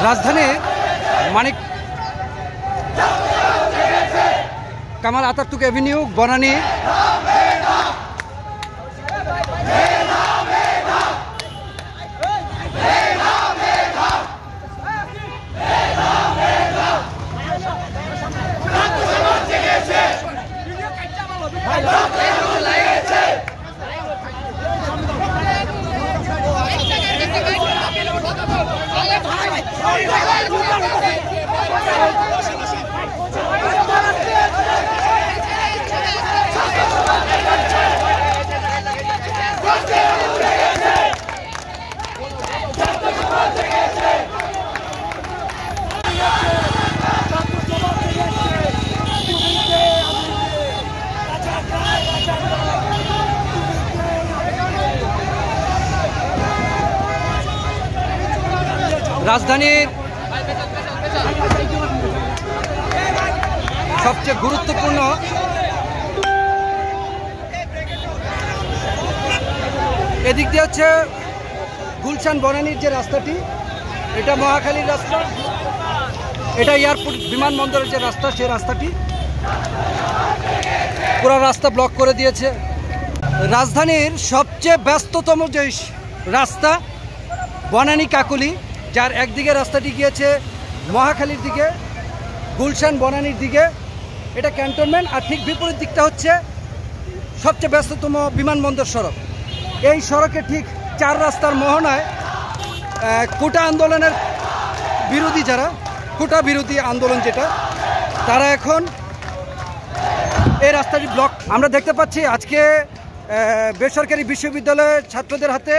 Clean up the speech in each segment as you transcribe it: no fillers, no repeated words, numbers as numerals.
রাজধানীর মানিক Kamal Ataturk Avenue Banani রাজধানীর সবচেয়ে গুরুত্বপূর্ণ এদিক দিয়ে হচ্ছে গুলশান বনানীর যে রাস্তাটি, এটা মহাখালীর রাস্তা, এটা এয়ারপোর্ট বিমানবন্দরের যে রাস্তা, সেই রাস্তাটি পুরো রাস্তা ব্লক করে দিয়েছে। রাজধানীর সবচেয়ে ব্যস্ততম যে রাস্তা বনানী কাকুলি, যার একদিকে রাস্তাটি গিয়েছে মহাখালীর দিকে, গুলশান বনানীর দিকে, এটা ক্যান্টনমেন্ট, আর ঠিক বিপরীত দিকটা হচ্ছে সবচেয়ে ব্যস্ততম বিমানবন্দর সড়ক। এই সড়কে ঠিক চার রাস্তার মোহনায় কোটা আন্দোলনের বিরোধী, যারা কোটা বিরোধী আন্দোলন যেটা, তারা এখন এই রাস্তাটি ব্লক। আমরা দেখতে পাচ্ছি আজকে বেসরকারি বিশ্ববিদ্যালয়ের ছাত্রদের হাতে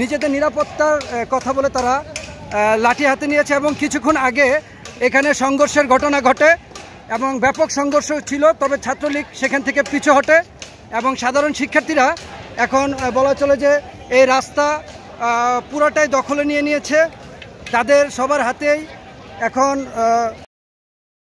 নিজেদের নিরাপত্তার কথা বলে তারা লাঠি হাতে নিয়েছে, এবং কিছুক্ষণ আগে এখানে সংঘর্ষের ঘটনা ঘটে এবং ব্যাপক সংঘর্ষ ছিল। তবে ছাত্রলীগ সেখান থেকে পিছু হটে এবং সাধারণ শিক্ষার্থীরা এখন বলা চলে যে এই রাস্তা পুরোটাই দখলে নিয়ে নিয়েছে। তাদের সবার হাতেই এখন